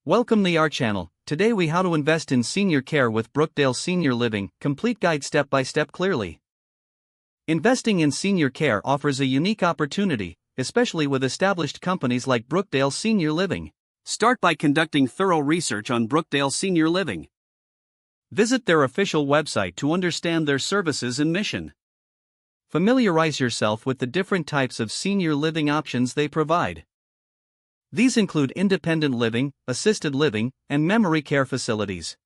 Welcome to our channel. Today we how to invest in senior care with Brookdale Senior Living, complete guide step by step clearly. Investing in senior care offers a unique opportunity, especially with established companies like Brookdale Senior Living. Start by conducting thorough research on Brookdale Senior Living. Visit their official website to understand their services and mission. Familiarize yourself with the different types of senior living options they provide. These include independent living, assisted living, and memory care facilities.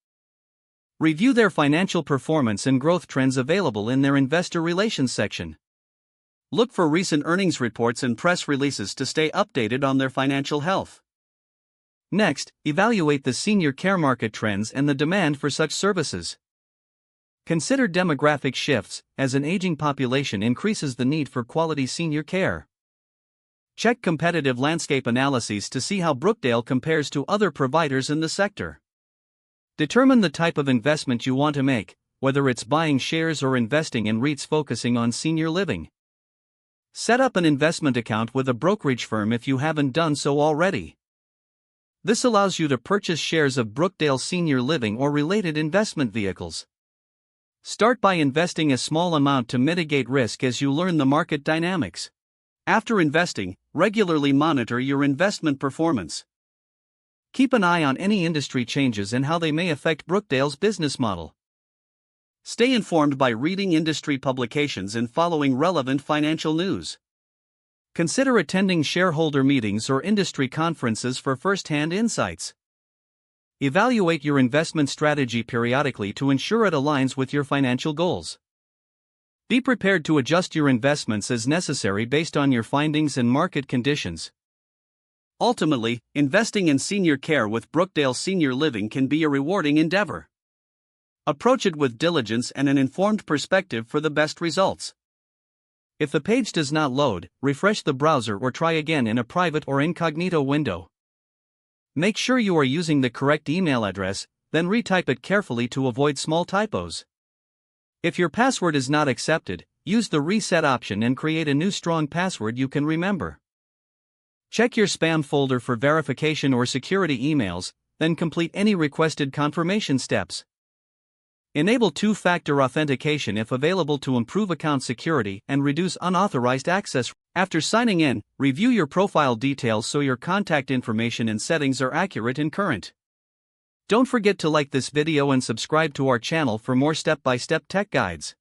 Review their financial performance and growth trends available in their investor relations section. Look for recent earnings reports and press releases to stay updated on their financial health. Next, evaluate the senior care market trends and the demand for such services. Consider demographic shifts, as an aging population increases the need for quality senior care. Check competitive landscape analyses to see how Brookdale compares to other providers in the sector. Determine the type of investment you want to make, whether it's buying shares or investing in REITs focusing on senior living. Set up an investment account with a brokerage firm if you haven't done so already. This allows you to purchase shares of Brookdale Senior Living or related investment vehicles. Start by investing a small amount to mitigate risk as you learn the market dynamics. After investing, regularly monitor your investment performance. Keep an eye on any industry changes and how they may affect Brookdale's business model. Stay informed by reading industry publications and following relevant financial news. Consider attending shareholder meetings or industry conferences for first-hand insights. Evaluate your investment strategy periodically to ensure it aligns with your financial goals. Be prepared to adjust your investments as necessary based on your findings and market conditions. Ultimately, investing in senior care with Brookdale Senior Living can be a rewarding endeavor. Approach it with diligence and an informed perspective for the best results. If the page does not load, refresh the browser or try again in a private or incognito window. Make sure you are using the correct email address, then retype it carefully to avoid small typos. If your password is not accepted, use the reset option and create a new strong password you can remember. Check your spam folder for verification or security emails, then complete any requested confirmation steps. Enable two-factor authentication if available to improve account security and reduce unauthorized access. After signing in, review your profile details so your contact information and settings are accurate and current. Don't forget to like this video and subscribe to our channel for more step-by-step tech guides.